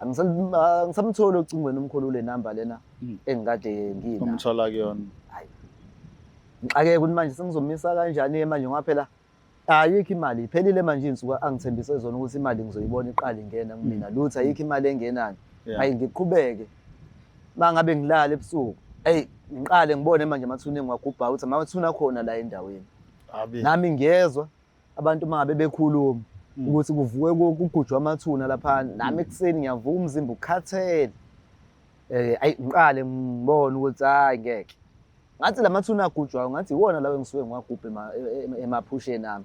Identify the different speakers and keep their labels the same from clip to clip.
Speaker 1: Angisamtholi ocingweni umkhulu le number lena engikade nginayo.
Speaker 2: Umthola kuyona.
Speaker 1: Hayi. Ngixakeke ukuthi manje sengizomisa kanjani manje ngoba phela ayikho imali iphelile manje insuku angithembise zona ukuthi imali ngizoyibona iqala ingena kumina lutho ayikho imali engenayo. Hayi ngiqhubeke. Mangabe ngilala ebusuku ngiqale ngibone manje amathuna engiwagubha ukuthi amathuna khona la endaweni. Nami ngiyezwa abantu mangabe bekhuluma ukuthi kuvuke kugujwa amathuna lapha nami ekuseni ngiyavuka umzimba ukhathele. Ngiqale ngibone ukuthi hayi ngeke. Ngathi lamathuna agujwayo ngathi iwona lawo engisuke ngiwagubha emaphusheni ami.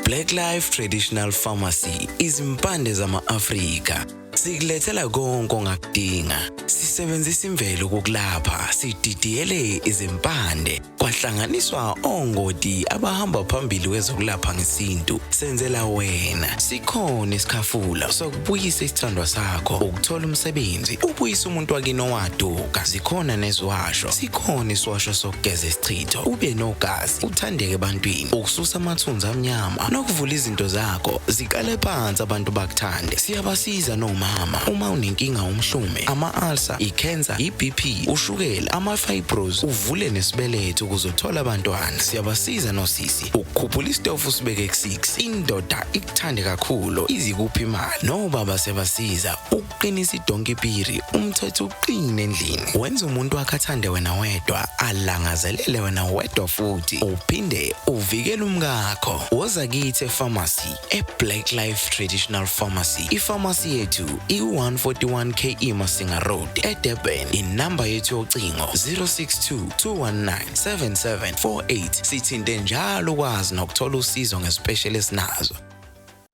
Speaker 3: Black Life Traditional Pharmacy izimpande zama-Afrika. Sikulethela konke ongakudinga. Sisebenzisa imvelo ukulapha, sididiyele izimpande, kwahlanganiswa ongoti abahamba phambili kwezokulapha ngesintu. Senzela wena. Sikhona isikhafula sokubuyisa isithandwa sakho, ukuthola umsebenzi, ubuyisa umuntu wakini owaduka. Sikhona neziwasho. Sikhona isiwasho sokugeza isichitho, ube nogazi, uthandeke ebantwini, ukususa amathunzi amnyama, nokuvula izinto zakho zikale phansi abantu bakuthande. Siyabasiza noma uma unenkinga umhlume, ama-ulcer, i-cancer, i-BP, ushukela, ama-fibros, uvule nesibeletho ukuzothola abantwana. Siyabasiza nosisi ukukhuphula isitofu sibeke ku-6, indoda ikuthande kakhulu izikuphi imali. Nobaba sebasiza ukuqinisa idonkipiri, umthetho uqine endlini. Wenza umuntu wakhe athande wena wedwa, alangazelele wena wedwa futhi, uphinde uvikele umkakho. Woza kithi epharmacy, eBlack Life Traditional Pharmacy. Ipharmacy yethu I-141 KE Masinga Road, eDurban. Inamba yethu yocingo 062-219-7748. Sithinte njalo ukwazi nokuthola usizo ngespecialist nazo.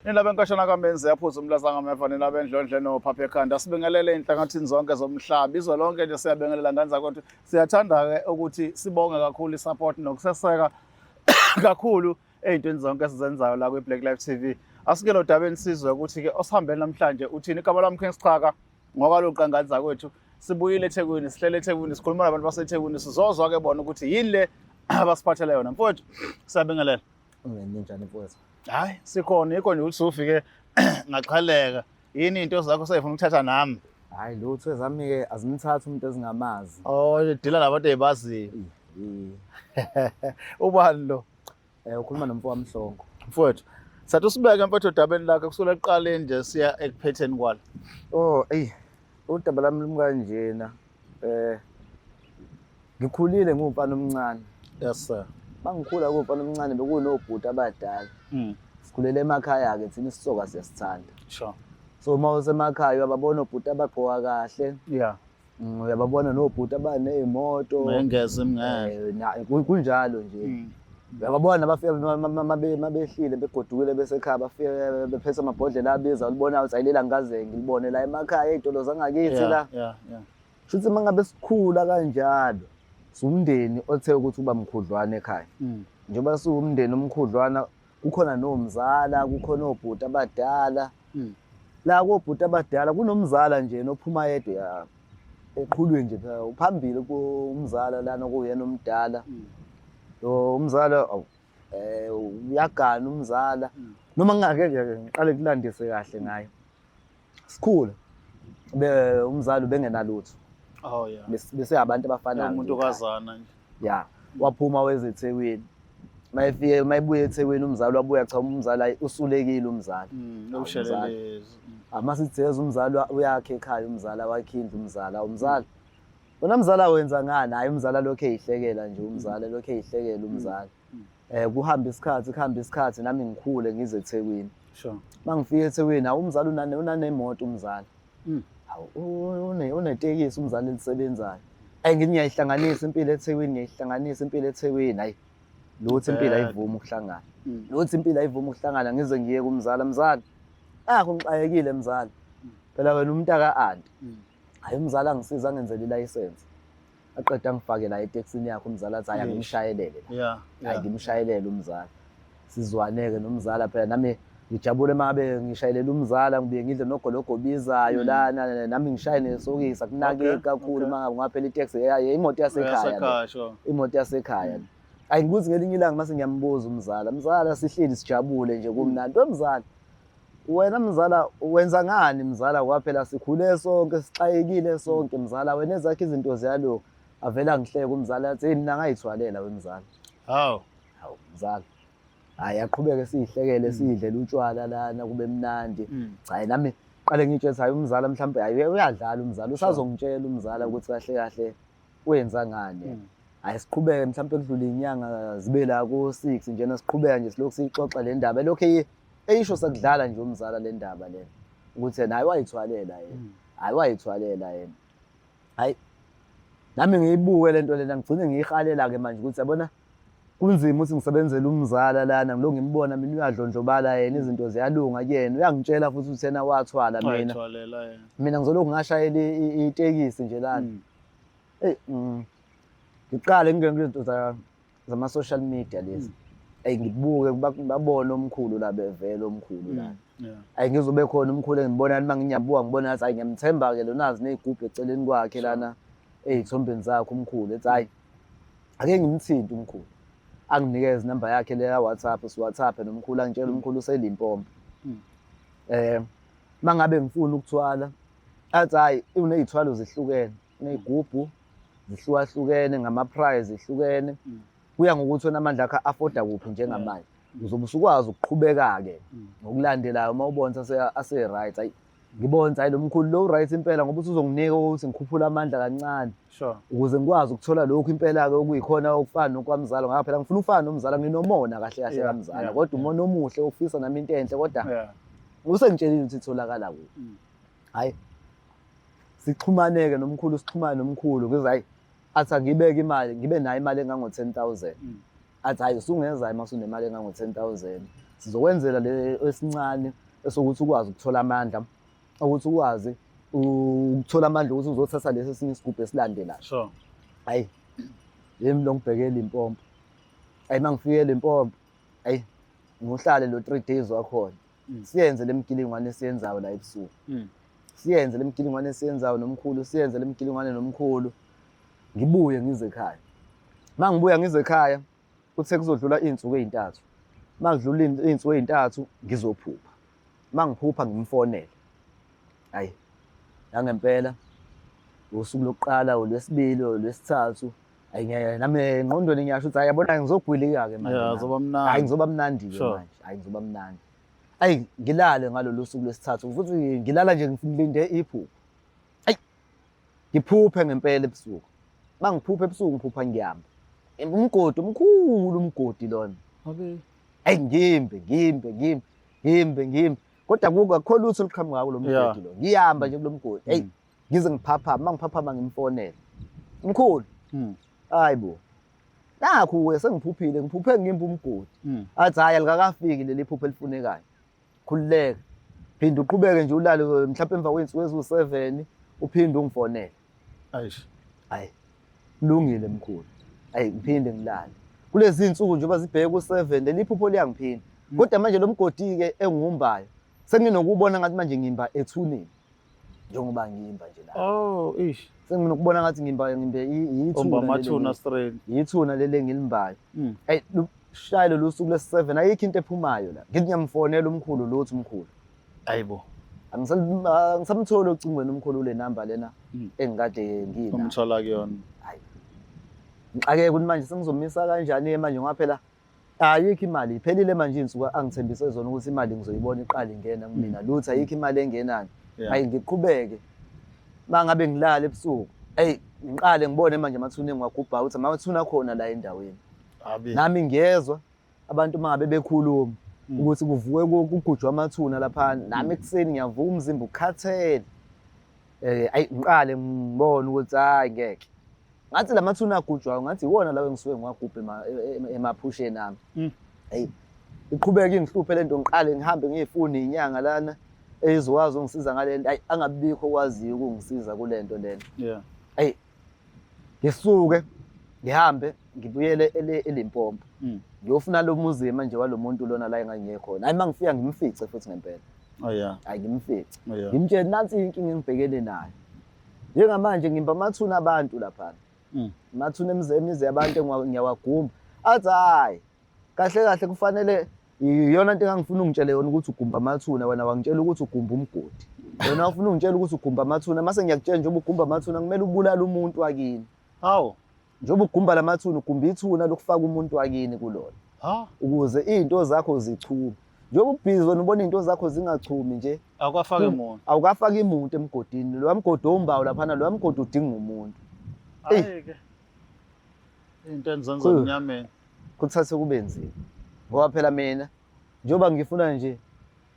Speaker 2: Nilaba enkashana kaMenzi yaphuza umlazanga mefa nilaba endlondle nophapha ekhanda. Sibingelele inhlangathini zonke zomhlaba. Izwe lonke nje siyabengelela ngani zakwethu. Siyathanda ke ukuthi sibonge kakhulu isupport nokuseseka kakhulu ezintweni zonke esizenzayo la kwi Black Life TV. Asikelo dabeni sizwe ukuthi ke osihambeni namhlanje uthini igama lami King Sichaka ngokwaloqa ngani zakwethu. Sibuyile eThekwini, sihlele eThekwini, sikhuluma nabantu baseThekwini, sizozwa ke bona ukuthi yini le abasiphathele yona. Mfowethu siyabengelela.
Speaker 1: Ungenjani mfowethu?
Speaker 2: Hayi sikhona yikho nje ukuthi ufike ngaqhaleka. Yini into zakho sayifuna ukuthatha nami?
Speaker 1: Hayi lutho ezami ke azimthatha umuntu ezingamazi.
Speaker 2: Oh dila labantu ezibaziyo. Ubani lo?
Speaker 1: Ukhuluma nomfowami Mhlongo.
Speaker 2: Mfowethu sathi usibeke mfowethu dabeni lakhe kusukela ekuqaleni nje siya ekuphetheni kwalo.
Speaker 1: Udaba lami lumkanjena. Ngikhulile ngumfana omncane.
Speaker 2: Yes sir.
Speaker 1: Mangikhula kumfana omncane bekunobhuti abadala. Sikhulele emakhaya ke thina isisoka siyasithanda.
Speaker 2: Sure.
Speaker 1: So mawusemakhaya uyababona obhuti abagqoka kahle.
Speaker 2: Yeah.
Speaker 1: Uyababona nobhuti abanezimoto.
Speaker 2: Ngengeze mngeke.
Speaker 1: Kunjalo nje. Uyababona bafika mabehlile begodukile besekhaya bafika bephethe amabhodlela abiza ulibona ukuthi ayilela ngikaze ngilibone la emakhaya ezitolo zangakithi la.
Speaker 2: Yeah.
Speaker 1: Shuthi mangabe sikhula kanjalo umndeni othe ukuthi uba mkhudlwana ekhaya. Njengoba siwumndeni omkhudlwana kukhona nomzala, kukhona obhuti abadala. La kobhuti abadala kunomzala nje nophuma yedwa eqhulwe nje phambili kumzala lana kuyena omdala. Lo umzala uyagana umzala noma ngake ngiqale kulandise kahle ngayo. Sikhule umzala ubengenalutho.
Speaker 2: Oh yeah.
Speaker 1: Bese abantu abafanayo.
Speaker 2: Umuntu okazana nje.
Speaker 1: Yeah. Waphuma weze eThekwini. Mayefike mayibuye eThekwini umzala wabuya cha umzala usulekile umzala.
Speaker 2: Ushelelezi.
Speaker 1: Amasitheza umzala uyakhe ekhaya umzala wakhindla umzala. Wona mzala wenza ngani? Hayi umzala lokho eyihlekela nje umzala lokho eyihlekela umzala. Kuhamba isikhathi nami ngikhule ngize eThekwini.
Speaker 2: Sure.
Speaker 1: Mangifika eThekwini umzala unanemoto umzala. Unetekisi umzala elisebenzayo. Ngithi ngiyayihlanganisa impilo eThekwini, hayi. Lutho impilo ayivumi ukuhlangana. Lutho impilo ayivumi ukuhlangana ngize ngiye kumzala mzala. Ngixayekile mzala. Phela wena umuntu aka-anti. Hayi umzala angisiza ngenzele ilayisense. Aqeda ngifake la eTaxini yakhe umzala athi aya ngimshayelele.
Speaker 2: Yeah.
Speaker 1: Hayi ngimshayelele umzala. Sizwaneke nomzala phela nami ngijabule mabe ngishayelele umzala ngibuye ngidle nogologo bizayo lana nami ngishaye nesokisi akunake kakhulu mangabe ngaphela itaxi imoto yasekhaya imoto yasekhaya ayikuthi ngelinye ilanga mase ngiyambuza mzala sihleli sijabule nje kumnandi wemzala wena mzala wenza ngani mzala kwaphela sikhule sonke sixayekile sonke mzala wena ezakhe izinto ziyalo avela ngihleke umzala yathi mina ngayithwalela wemzala
Speaker 2: hawu
Speaker 1: mzala hayi aqhubeke sihlekele sidle utshwala lana kube mnandi hayi nami qale ngitshethe hayi umzala mhlawumbe hayi uyadlala umzala usazongitshela umzala ukuthi kahle kahle wenza ngani hayi siqhubeke mhlawumbe kudlula inyanga zibe la ku6 njena siqhubeka nje silokhu sixoxa le ndaba lokho eyisho sakudlala nje umzala le ndaba le ukuthi naye wayithwalela yena hayi wayithwalela yena hayi nami ngiyibuke lento lena ngigcine ngiyihalela ke manje ukuthi yabona kunzima ukuthi ngisebenzele umzala lana ngilo ngimbona mina uyadlondlobala yena izinto ziyalunga kuyena uyangitshela futhi ukuthi yena wathwala mina ngizolokhu ngashayela itekisi nje lana ngiqale ngike ngizinto zama social media lezi ngibuke babone omkhulu la bevela omkhulu la ngizobe khona umkhulu engibona uma nginyabuka ngibona ngathi ngiyamthemba ke lo nazi nezigubhu eceleni kwakhe lana ezithombeni zakhe umkhulu ethi hayi ake ngimthinte umkhulu anginikeze inamba yakhe le ya WhatsApp siWhatsApp nomkhulu angitshela umkhulu useLimpopo mangabe ngifuna ukuthwala athi hayi unezithwalo zihlukene nezigubhu zihlukahlukene ngama price zihlukene kuya ngokuthi wena amandla akhe afforda kuphi njengamanje uzobe usukwazi ukuqhubeka ke ngokulandelayo mawubona ase right hayi ngibona hayi lo mkhulu lo right impela ngoba uzonginika ukuthi ngikhuphula amandla kancane ukuze ngikwazi ukuthola lokhu impela ke okuyikhona okufana nokwamzala ngoba phela ngifuna ufana nomzala nginomona kahle kahle kamzala kodwa umona omuhle ufisa nami into enhle kodwa usengitshelile ukuthi itholakala kuphi hayi sixhumaneke nomkhulu sixhumane nomkhulu kuze hayi athi angibeke imali ngibe nayo imali engango 10,000 athi hayi usungenza imali unemali engango 10,000 sizokwenzela le esincane esokuthi ukwazi ukuthola amandla ukuthi ukwazi ukuthola amandla ukuthi uzothatha lesi esinye isigubhu esilandelayo hayi yimi lo ngibhekele Limpopo hayi mangifike Limpopo hayi ngohlale lo 3 days wakhona siyenze lemgilingwane esiyenzayo la ebusuku siyenze lemgilingwane esiyenzayo nomkhulu siyenze lemgilingwane nomkhulu ngibuye ngize ekhaya mangibuya ngize ekhaya kuthe kuzodlula izinsuku ezintathu mangidlula izinsuku ezintathu ngizophupha mangiphupha ngimfonele hayi ngempela usuku lokuqala olwesibili olwesithathu hayi nami engqondweni ngiyasho ukuthi yabona ngizogwilika ke manje hayi ngizoba mnandi ke manje hayi ngizoba mnandi hayi ngilale ngalolu suku lwesithathu futhi ngilala nje ngilinde iphupho hayi ngiphuphe ngempela ebusuku mangiphupha ebusuku ngiphupha ngiyamba umgodi omkhulu umgodi lona hayi ngimbe kodwa akukho lutho oluqhamuka kulo mgodi lo ngiyamba nje kulo mgodi hey ngize ngiphaphama mangiphaphama ngimfonela mkhulu hayibo nakho we sengiphuphile ngiphuphe ngimba umgodi athi hayi alikakafiki leli phupho elifunekayo khululeka phinda uqhubeke nje ulale mhlawumbe emva kwensuku ezu7 uphinde ungifonele hayi kulungile mkhulu hayi ngiphinde ngilale kulezi insuku nje bazibheke ku7 leli phupho liyangiphinda kodwa manje lo mgodi ke engihumbayo senginokubona ngathi manje ngimba ethuneni njengoba ngimba nje la senginokubona ngathi ngimbe yithuna lele ngilimbayo hey shayelo lusuku lesi7 ayikho into ephumayo la ngithi ngiyamfonela umkhulu lothu umkhulu hayibo angisamthola ocingweni umkhulu le number lena engikade ngina
Speaker 2: umthola kuyona
Speaker 1: hayi ngixakeke ukuthi manje sengizomisa kanjani manje ngoba phela ayikho imali iphelile manje insuku angithembise zona ukuthi imali ngizoyibona iqala ingena kumina lutho ayikho imali engenayo hayi ngiqhubeke mangabe ngilala ebusuku hey ngiqale ngibone manje amathuna engwagubha ukuthi amathuna khona la endaweni nami ngiyezwa abantu mangabe bekhuluma ukuthi kuvuke kugujwa amathuna lapha nami ekseni ngiyavuka umzimba ukhathele ayi ngiqale ngibone ukuthi hayi ngeke ngathi lamathuna agujwayo ngathi iwona lawo engisuke ngiwagubha emaphusheni nami hey iqhubeka ingihluphe lento ngiqale ngihambe ngiyifuna inyanga lana ezokwazi ungisiza ngalento ayi angabikho okwaziyo ukungisiza kulento lena hey ngisuke ngihambe ngibuyele eLimpopo ngiyofuna lo muzi manje walomuntu lona la engangiyekho khona hayi mangifika ngimfice futhi ngempela
Speaker 2: Oh yeah.
Speaker 1: hayi ngimfice
Speaker 2: Yeah.
Speaker 1: ngimtshela nansi inkinga engibhekene nayo njengamanje ngimba amathuna abantu lapha amathuna emizi yabantu ngiyawagumba athi hayi kahle kahle kufanele iyona into engangifuna ungitshele yona ukuthi ugumba amathuna wena wangitshela ukuthi ugumba umgodi wena ufuna ungitshela ukuthi ugumba amathuna mase ngiyakutshela nje ugumba amathuna kumele ubulala umuntu wakini
Speaker 2: Hawu.
Speaker 1: njengoba ugumba lamathuna ugumba ithuna lokufaka umuntu wakini kulona ukuze izinto zakho zichume njengoba ubhizi wena ubona izinto zakho zingachumi nje
Speaker 2: Akwafake umuntu.
Speaker 1: awukafaki imuntu emgodini lo mgodi ombawo lapha lo mgodi udinga umuntu
Speaker 2: Ayike. Into enzenza emnyameni.
Speaker 1: kuthathe kube nzima ngoba phela mina njengoba ngifuna nje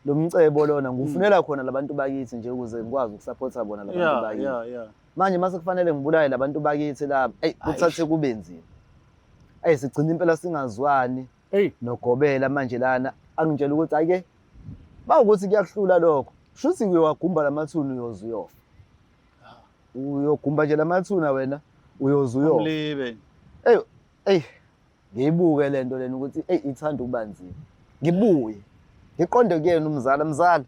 Speaker 1: lo mcebo lona ngifunela khona labantu bakithi nje ukuze ngikwazi ukusupporta bona labantu bakithi
Speaker 2: Yeah.
Speaker 1: manje mase kufanele ngibulale labantu bakithi lapha kuthathe kube nzima sigcina impela singazwani nogobela manje lana angitshela ukuthi ake bawukuthi kuyakuhlula lokho shuthi uyowagumba lamathuna uyofa uyogumba nje lamathuna wena uyofa
Speaker 2: Umlibe.
Speaker 1: ngiyibuke lento lena ukuthi ithanda ukuba nzima ngibuye ngiqonde kuyena mzala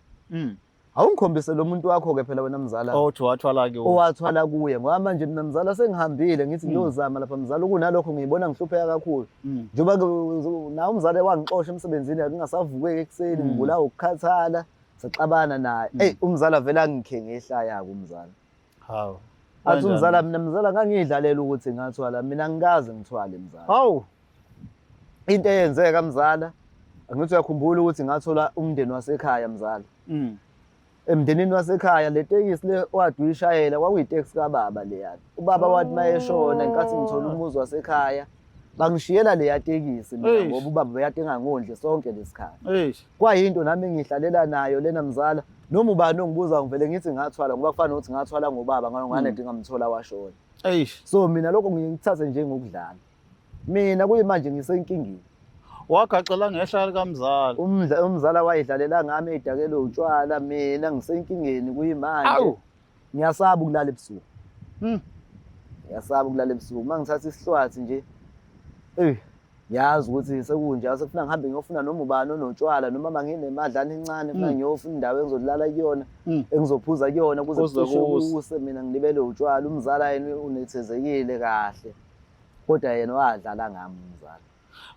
Speaker 1: awungikhombise lo muntu wakho ke phela wena mzala
Speaker 2: Othi wathwala ke
Speaker 1: owathwala kuye ngoba manje mina mzala sengihambile ngithi ngiyozama lapha mzala kunalokho ngiyibona ngihlupheka kakhulu njengoba nawe umzala wangixosha emsebenzini ngingasavukeki ekuseni ngibulawa ukukhathala saxabana naye umzala vela ngikhe ngehlaya kumzala
Speaker 2: hawu
Speaker 1: athi umzala mina mzala ngangidlalela ukuthi ngathwala mina ngikaze ngithwale mzala
Speaker 2: hawu
Speaker 1: into eyenzeka mzala angithi uyakhumbula ukuthi ngathola umndeni wasekhaya mzala emndenini wasekhaya le tekisi le wadi uyishayela kwakuyiteksi kababa leyana ubaba wathi mayeshona inkathi ngithola umuzi wasekhaya bangishiyela leya tekisi mina ngoba ubaba beyatenga ngondle sonke lesikhathi kwayinto nami ngihlalela nayo lena mzala noma ubani ongibuza ngivele ngithi ngathwala ngoba kufanele ukuthi ngathwala ngobaba ngane ndingamthola washona so mina lokho ngiyithathe njengokudlala mina kuyimanje ngisenkingeni
Speaker 2: wagaxela ngehla likamzala
Speaker 1: umzala wayidlalela ngami edakele utshwala mina ngisenkingeni kuyimanje ngiyasaba ukulala ebusuku ngiyasaba ukulala ebusuku mangithatha isihlwathi nje ngiyazi ukuthi sekunje sekufuna ngihambe ngiyofuna noma ubani onotshwala noma manginemadlana encane funa ngiyofuna indawo engizodlala kuyona engizophuza kuyona kuze kushuse mina ngilibele utshwala umzala yena unethezekile kahle kodwa yena wadlala ngami umzala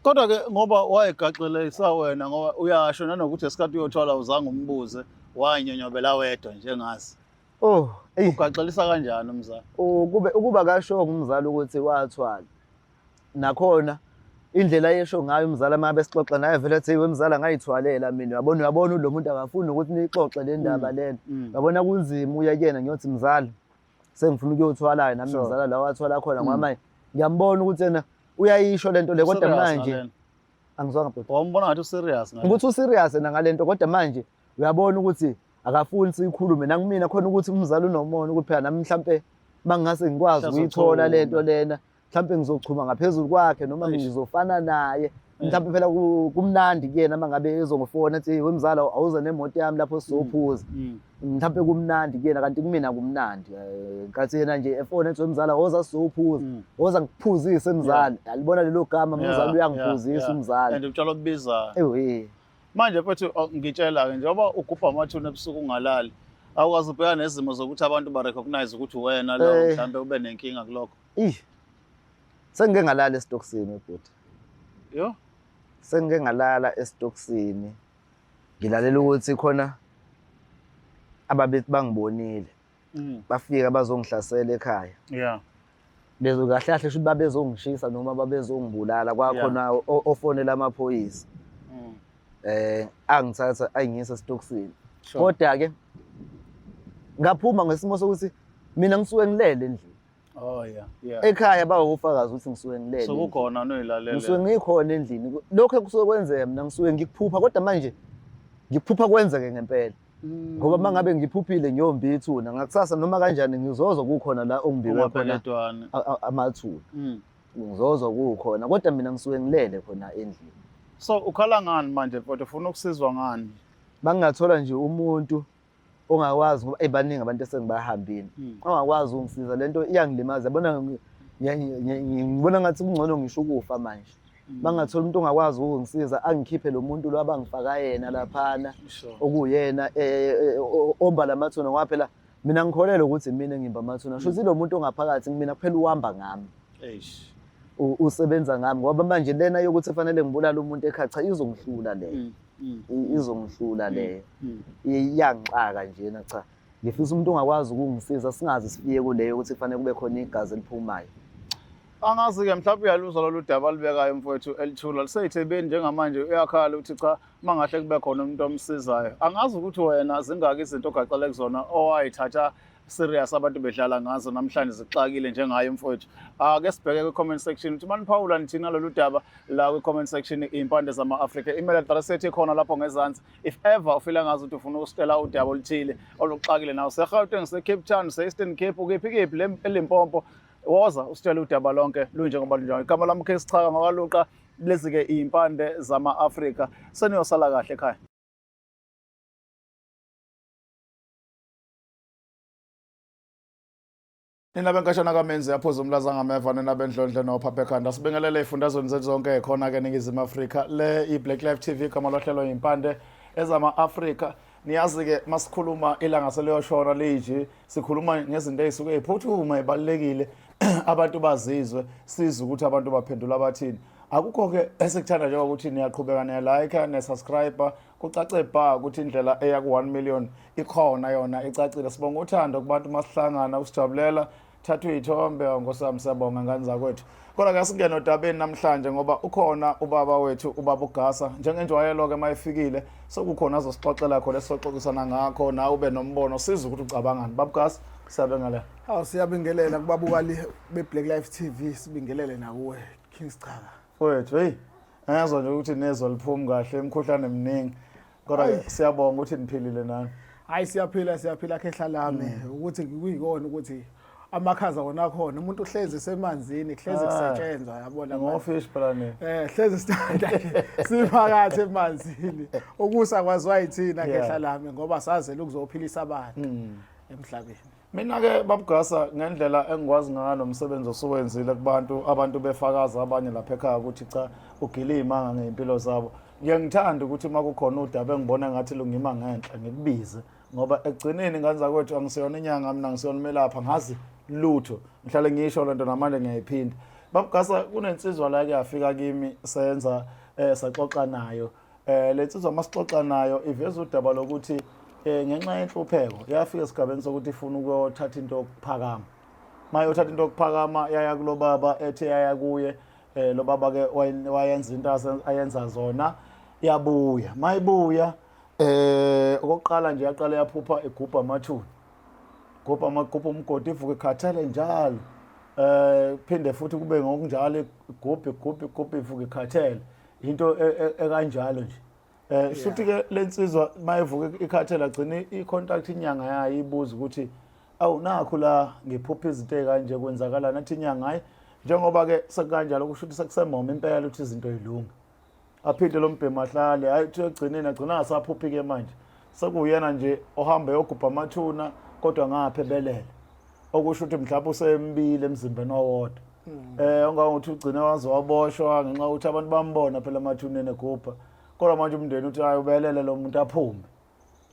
Speaker 2: kodwa ke ngoba wayegaxelisa wena ngoba uyasho nanokuthi esikhathi uyothwala uzange umbuze wanyonyobela wedwa njengazi ugaxelisa kanjani umzala
Speaker 1: ukuba kasho umzala ukuthi wathwala nakhona indlela yesho ngayo umzala mabe sixoxa naye vele ethi wemzala ngayithwalela mina uyabona lo muntu akafuni ukuthi nixoxe le ndaba lena yabona kunzima uyakena ngiyothi mzala sengifuna ukuyothwala nami mzala la wathwala khona ngoba manje ngiyambona ukuthi yena uyayisho lento le kodwa manje angizwanga bhuti
Speaker 2: wambona ngathi userious
Speaker 1: ngale ukuthi userious ngalento kodwa manje uyabona ukuthi akafuni sikhulume nangimina khona ukuthi umzala unomono ukuthi phela nami mhlambe bangase ngikwazi ukuyithola lento lena mhlambe ngizochuma ngaphezulu kwakhe noma ngizofana naye mhlambe phela kumnandi kuyena mangabe ezongifona ethi wemzala awuze nemoto yami lapho sizophuza mhlambe kumnandi kuyena kanti kumina kumnandi ngathi yena nje efone ethi wemzala woza sizophuza woza ngikuphuzise mzala alibona lelo gama umzala uyangiphuzisa umzala
Speaker 2: and utshalo kubiza
Speaker 1: manje
Speaker 2: mfethu ngitshela ke njengoba ugubha amathuna ebusuku ungalali awukwazi ubheka nezimo zokuthi abantu ba recognize ukuthi wena lo mhlambe ube nenkinga kulokho
Speaker 1: sengike ngalala esitoksini bhuti
Speaker 2: yo
Speaker 1: sengike ngalala esitoksini ngilalela ukuthi khona ababethi bangibonile bafika bazongihlasela ekhaya bezokahle kahle ukuthi babezongishisa noma babezongibulala kwakhona ofonela amaphoyisa angithatha ayingisa esitoksini kodwa ke ngaphuma ngesimo sokuthi mina ngisuke ngilele endlini ekhaya bawufakazi ukuthi ngisuke ngilele
Speaker 2: sokukhona noyilalela
Speaker 1: ngisuke ngikhona endlini lokho kusuke kwenzeka mina ngisuke ngikuphupha kodwa manje ngikuphupha kwenzeke ngempela ngoba mangabe ngiphuphile ngiyombi ithuna ngakusasa noma kanjani ngizozwa kukhona la ongibiwe khona amathuna ngizozwa kukhona kodwa mina ngisuke ngilele khona endlini
Speaker 2: so ukhala ngani manje mfowethu ufuna ukusizwa ngani
Speaker 1: bangathola nje umuntu ongakwazi ngoba baningi abantu esengibahambile ongakwazi ungisiza lento iyangilimaza yabona ngibona ngathi kungcono ngisho ukufa manje bangathola umuntu ongakwazi ukungisiza angikhiphe lo muntu lo abangifaka yena laphana okuyena omba lamathuna ngoba phela mina ngikholelwa ukuthi mina engimba amathuna sho lo muntu ongaphakathi mina kuphela uhamba ngami usebenza ngami ngoba manje lena yokuthi fanele ngibulala umuntu ekhaya cha izongihlula leyo izongihlula leyo iyangixaka njena cha ngifisa umuntu ongakwazi ukungisiza singazi sifike kuleyo ukuthi kufanele kube khona igazi eliphumayo.
Speaker 2: Angazi-ke mhlawumbe uyaluzwa lolu daba alibekayo mfowethu elithula liseyithebeni njengamanje uyakhala ukuthi cha mangahle kube khona umuntu omsizayo. Angazi ukuthi wena zingaki izinto ogacele kuzona owayithatha serious abantu bedlala ngazo namhlanje zixakile njengayo mfowethu. Ake sibheke kwi-comment section ukuthi maniphawula nithina lolu daba la kwi-comment section impande zama-Afrika. Email address ethu ikhona lapho ngezansi. If ever ufila ngazi ukuthi ufuna ukusitela udaba oluthile oluxakile nawo se-Gauteng, se-Cape Town, se-Eastern Cape, ukephi eLimpopo woza usitshela udaba lonke lunjengoba lunjani. Igama lami Case Chaka ngakaluqa lezi-ke impande zama-Afrika. Seniyosala kahle ekhaya. Nina benkashana kaMenzi yaphuza umlaza ngameva nina bendlondle nophapha ekhanda sibingelele ifundazweni zethu zonke khona ke eNingizimu Afrika le iBlack Life TV igama lohlelo impande ezama-Afrika. Niyazi ke masikhuluma ilanga seliyoshona liji sikhuluma ngezinto ezisuke eziphuthuma ebalekile abantu bazizwe siza ukuthi abantu baphendula abathini. Akukho ke esikuthanda njengoba ukuthi niyaqhubeka niyalike nesubscribe kucace bha ukuthi indlela eya ku 1 million ikhona yona icacile. Sibonga uthando kubantu masihlangana usijabulela thatha izithombe ngosami siyabonga ngani zakwethu. Kodwa ke singene odabeni namhlanje ngoba ukhona ubaba wethu ubaba uGasa njengenjwayelo ke mayifikile sokukhona azosixoxela khona esizoxoxisana ngakho na ube nombono siza ukuthi ucabangani. Baba uGasa siyabingelela.
Speaker 4: Siyabingelela kubabukali beBlack Life TV sibingelele nakuwe Kings Chaka.
Speaker 2: Wethu hey ngiyazwa nje ukuthi nezwe liphuma kahle imikhuhlane eminingi kodwa siyabonga ukuthi niphilile nani.
Speaker 4: Hayi siyaphila khehla lami ukuthi ngikuyikona ukuthi amakhaza wona khona umuntu uhlezi semanzini hlezi kusetshenzwa yabona
Speaker 2: ngofish planet
Speaker 4: hlezi sithanda siphakathi emanzini ukusa kwaziwa yithina khehla lami ngoba sazela ukuzophilisa abantu emhlabeni.
Speaker 2: Mina ke babugasa ngendlela engikwazi ngayo nomsebenzi osuwenzile kubantu abantu befakaza abanye lapha ekhaya ukuthi cha ugilima ngempilo zabo. Ngiyangithanda ukuthi makukhona udaba engibona ngathi lungima ngenhla ngikubize ngoba egcineni nganza kwethu angisiyona inyanga mina ngisiyona melapha ngazi lutho ngihlale ngisho lento namanje ngiyayiphinda. Babugasa kunensizwa la kuyafika kimi senza saxoxa nayo lensizwa masixoxa nayo iveza udaba lokuthi ngenxa yenhlupheko yafika esigabeni sokuthi ifuna ukuyothatha into yokuphakama. Mayothatha into yokuphakama yaya kulo baba ethe yaya kuye lo baba ke wayenza into ayenza zona yabuya mayibuya okokuqala nje yaqala yaphupha egubha amathuna gubha umgodi ivuka ikhathele njalo phinde futhi kube ngokunjalo igubha ivuka ikhathele into ekanjalo nje. Futhi ke lensizwa mayivuka ikhathela agcina icontact inyanga yayo ibuza ukuthi awu nakho la ngiphupha izinto ezikanje kwenzakala nathi inyanga hayi njengoba ke sekanjalo kusho ukuthi sekusemoma impela ukuthi izinto ezilunga. Aphinde lo mbhemi ahlale hayi uthi egcineni agcina asaphuphi ke manje sekuyena nje ohamba yogubha amathuna kodwa ngapha ebelele okusho ukuthi mhlawumbe usembile emzimbeni owodwa. Ongangokuthi ugcina waze waboshwa ngenxa ukuthi abantu bambona phela amathuneni egubha kodwa manje umndeni uthi hayi ubelele lo muntu aphume.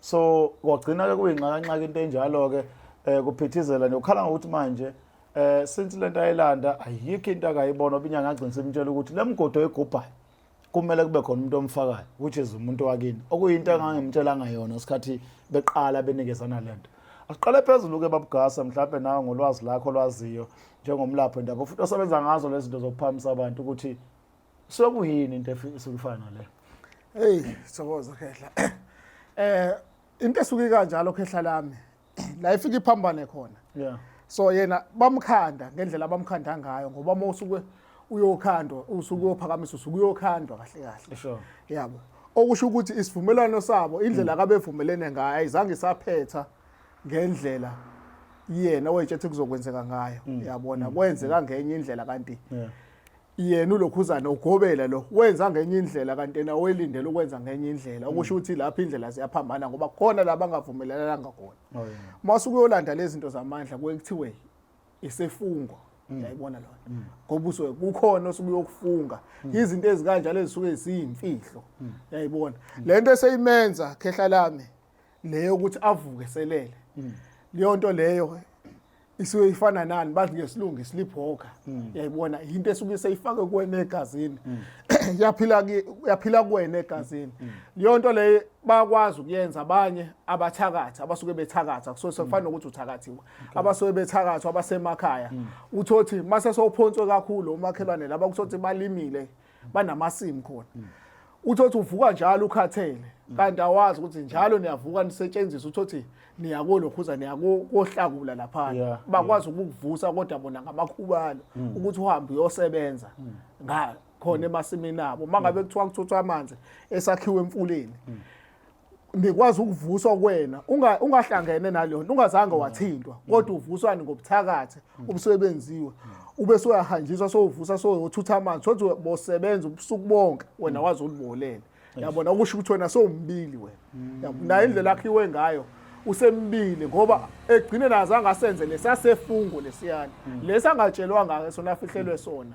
Speaker 2: So kwagcina ke kuyinxakanxaka into enjalo ke kuphithizela nokukhala ngokuthi manje since lento ayilanda ayikho into akayibona obinyanga agcinisa imtshela ukuthi lemgodo egubhayo kumele kube khona umuntu omfakayo which is umuntu wakini okuyinto angangimtshela ngayona isikhathi beqala benikezana lento. Asiqale phezulu ke babugasa mhlawumbe nawe ngolwazi lakho olwaziyo njengomlaphi indaba futhi osebenza ngazo lezi zinto zokuphamisa abantu ukuthi sokuyini into esifana le.
Speaker 4: Hey sokoza khehla into esuke kanjalo khehla lami la ifika iphambane khona. So yena bamkhanda ngendlela bamkhanda ngayo ngoba uma usuke uyokhandwa usuke uyophakamisa usuke uyokhandwa kahle kahle.
Speaker 2: Sure.
Speaker 4: Yabo. Okusho ukuthi isivumelano sabo indlela kabevumelene ngayo ayizange saphetha ngendlela yena wayetshethe kuzokwenzeka ngayo. Yabona kwenzeka ngenye indlela kanti yena ulokhuzana ugobela lo wenza ngenye indlela kanti yena welindele ukwenza ngenye indlela okusho ukuthi lapha indlela ziyaphambana ngoba khona la bangavumelelanga khona. Masuke uyolanda lezi zinto zamandla kuye kuthiwe isefungo uyayibona lona ngoba usuke kukhona osuke uyokufunga izinto ezikanjalo ezisuke ziyimfihlo uyayibona lento eseyimenza khehla lami leyo ukuthi avuke selele leyo nto leyo isuke ifana nani bathi ngesilungu sleep walker uyayibona into esuke seyifake kuwena egazini yaphila kuwena egazini leyo nto leyo bayakwazi ukuyenza abanye abathakathi abasuke bethakatha kusuke sekufana nokuthi uthakathiwe abasuke bethakatha abasemakhaya uthothi mase sowuphonswe kakhulu umakhelwane laba kuthothi balimile banamasimu khona uthothi uvuka njalo ukhathele kanti awazi ukuthi njalo niyavuka nisetshenziswa uthothi niyakolokhuza niyakohlakula lapha bakwazi ukukuvusa kodwa bona ngamakhubalo ukuthi uhambe uyosebenza khona emasimini abo mangabe kuthiwa kuthuthwa amanzi esakhiwe emfuleni nikwazi ukuvuswa kwena ungahlangene naleyo nto ungazange wathintwa kodwa uvuswani ngobuthakathi obusebenziwe ube soyahanjiswa sovusa soyothutha amanzi sothi bosebenza ubusuku bonke wena wazi ulibolele yabona ukusho ukuthi wena sowumbili wena yabona indlela akhiwe ngayo usembili ngoba egcine nazange asenze lesasefungo lesiyana lesangatshelwa ngayo sona afihlelwe sona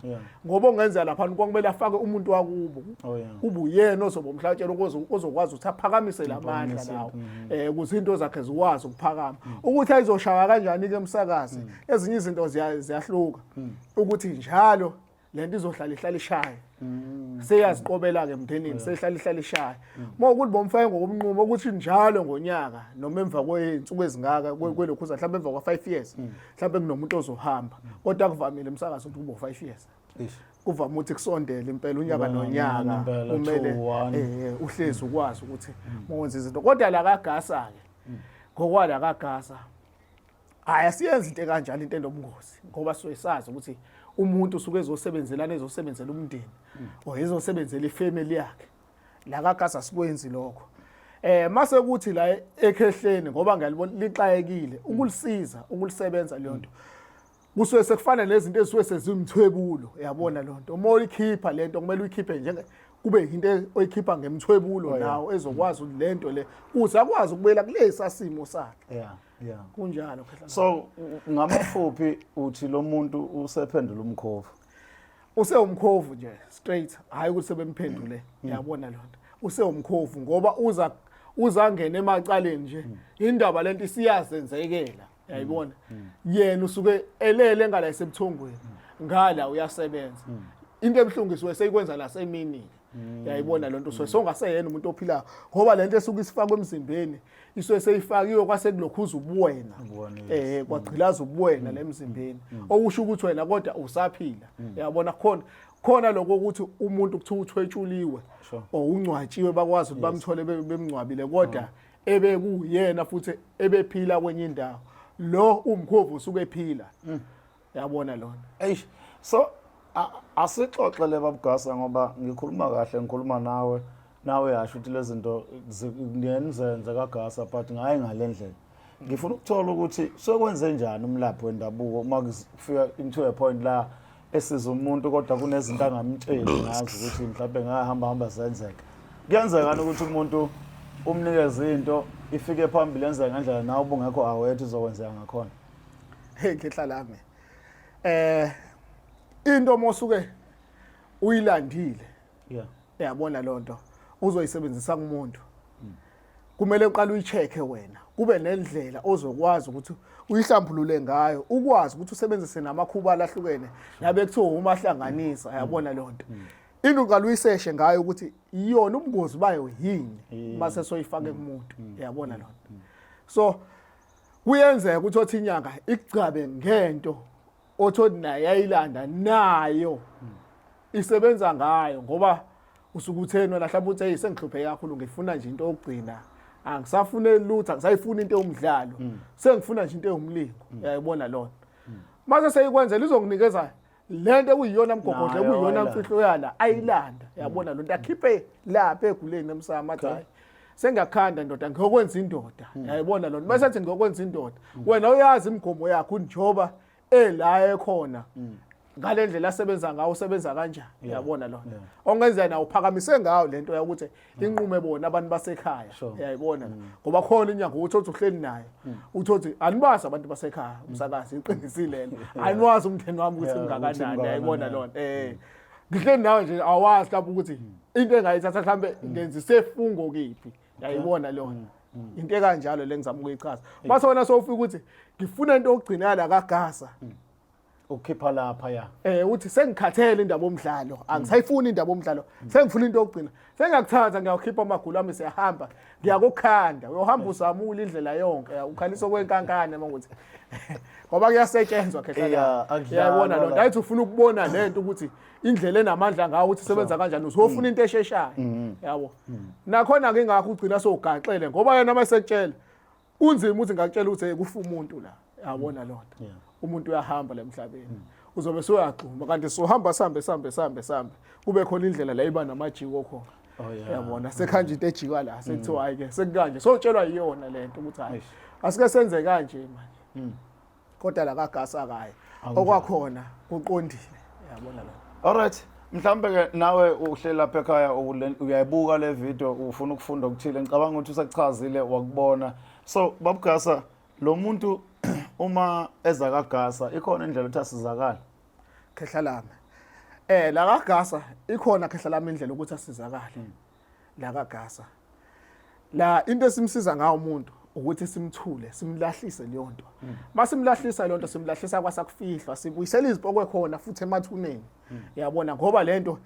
Speaker 4: ngoba ongenza lapha kumele afake umuntu wakubo kube uyena ozoba umhlatshelo ozokwazi ukuthi aphakamise lamandla lawo ukuze into zakhe zikwazi ukuphakama ukuthi ayizoshaya kanjani ke emsakazi ezinye izinto ziyahluka ukuthi njalo lento izohlala ishaya seyaziqobela ke emndenini sehlala ishaya mokuthi bomfake ngokumnqumo ukuthi njalo ngonyaka noma emva kweinsuku ezingaka kwelokhuza mhlawumbe emva kwa5 years mhlawumbe kunomuntu ozohamba kodwa kuvamile emsakazi ukuthi kubo 5 years kuvama ukuthi kusondele impela unyaka nonyaka kumele uhlezi ukwazi ukuthi monze izinto kodwa la kaGasa ke ngokwala kaGasa ayasiyenza into kanjalo into enobungozi ngoba sisazi ukuthi umuntu usuke ezosebenzelana ezosebenzela umndeni ezosebenzela ifamily yakhe la kaGasa sikwenzi lokho mase kuthi la ekhehleni ngoba ngiyalibona lixayekile ukulisiza ukulisebenza leyo nto kusuke sekufana nezinto ezisuke sezimthwebulo yabona lo nto uma uyikhipha lento kumele uyikhiphe njenge kube into oyikhipha ngemthwebulo nawo ezokwazi ukuthi lento le uze akwazi ukubuyela kulesa simo sakhe kunjalo phela
Speaker 2: so ngamafuphi uthi lo muntu usephendula umkhovu
Speaker 4: usewumkhovu nje straight hayi ukuthi sebemphendule yabona lo nto usewumkhovu ngoba uzangena emacaleni nje indaba lento isiyazenzekela yayibona yena usuke elele ngala esebuthongweni ngala uyasebenza into ebhlungu isuke seyikwenza la semini yayibona lo nto songaseyena umuntu ophilayo ngoba lento esuke isifakwe emzimbeni isuke seyifakiwe kwase kulokhuza ubuwena kwagcilaza ubuwena lemzimbeni okusho ukuthi wena kodwa usaphila yabona khona lokho ukuthi umuntu kuthiwa uthwetshuliwe ungcwatshiwe bakwazi ukuthi bamthole bemngcwabile kodwa ebe kuyena futhi ebephila kwenye indawo lo umkhovu usuke ephila yabona lona
Speaker 2: so asixoxele babuGasa ngoba ngikhuluma kahle ngikhuluma nawe yasho ukuthi lezi zinto niyenzenza kaGasa but ngaye ngalendlela ngifuna ukuthola ukuthi sokwenze njani umlaphi wendabuko uma kufika into a point la esiza umuntu kodwa kunezinto angamtsheli ngazo ukuthi mhlawumbe ngahamba zenzeka kuyenzeka ukuthi umuntu umnikeze into ifike phambili yenza ngandlela nawe ubungekho awethu uzokwenzeka ngakhona
Speaker 4: khehla lami into mosuke uyilandile yabona lo nto uzoyisebenzisa kumuntu kumele uqale uyicheke wena kube nendlela ozokwazi ukuthi uyihlambulule ngayo ukwazi ukuthi usebenzise namakhuba alahlukene nabe kuthiwa umahlanganisa yabona lo nto into uqale uyiseshe ngayo ukuthi iyona ubungozi bayo yini mase soyifake kumuntu yabona lo nto so kuyenzeka ukuthi othi inyanga ikucabe ngento othothi naye yayilanda nayo isebenza ngayo ngoba usuke utheni wena mhlawumbe uthi sengihlupheke kakhulu ngifuna nje into yokugcina angisafune lutho angisayifuna into yomdlalo sengifuna nje into yomlingo uyayibona lona mase seyikwenza lizokunikeza lento ekuyiyona mgogodla ekuyiyona mfihlo yala ayilanda yabona lo nto akhiphe lapha eguleni emsama hayi sengakhanda ndoda ngiyokwenza indoda yayibona lo nto bese ethi ngiyokwenza indoda wena uyazi imigomo yakho njoba ela ekhona ngalendlela asebenza ngawo usebenza kanjani uyabona lo ongenzeka na uphakamise ngawo lento yakuthi inqume bona abantu basekhaya uyayibona ngoba khona inyanga uthi uhleli naye uthi anibazi abantu basekhaya umsakazi iqinisile lento aniwazi umndeni wami ukuthi ungakanani uyayibona lo ngihleli nawe nje awazi lapho ukuthi into engayithatha mhlambe ngenzi sefungo kiphi uyayibona lo into ekanjalo lengizama ukuyichaza mase wena sowufika ukuthi ngifuna into yokugcina la kaGasa
Speaker 2: ukhipha lapha ya
Speaker 4: uthi sengikhathele indaba omdlalo angisayifuni indaba omdlalo sengifuna into yokugcina sengiyakuthatha ngiyakhipha amagulu ami siyahamba ngiyakukhanda uyohamba usamula indlela yonke ukhalisa kwenkankane manguthi ngoba kuyasetshenzwa khehla yayibona lo ndayithi ufuna ukubona lento ukuthi indlela enamandla ngawo ukuthi sebenza kanjani uzofuna into esheshayo yabo nakhona ngingakho ugcina sogaxele ngoba yena masekutshela kunzima ukuthi ngakutshela ukuthi kufa umuntu la yabona lonto umuntu uyahamba la emhlabeni uzobe soyaxhuma kanti sohamba sambe kube khona indlela la iba namajiko khona yabona sekhanje into ejika la sekuthiwa hayi ke sekukanje sotshelwa yiyona lento ukuthi hayi asike senze kanje manje kodwa la kaGasa kaye okwakhona kuqondile yabona la
Speaker 2: alright mhlambe ke nawe uhleli lapha ekhaya uyayibuka le video ufuna ukufunda okuthile ngicabanga ukuthi usekuchazile wakubona so babuGasa lo muntu uma eza kaGasa ikhona indlela ukuthi asizakala
Speaker 4: khehla lami la kaGasa ikhona khehla lami indlela ukuthi asizakale la kaGasa la into esimsiza ngayo umuntu ukuthi simthule simlahlise leyo nto masimlahlisa leyo nto simlahlisa kwasakufihlwa sibuyisela izipokwe khona futhi emathuneni yabona ngoba lento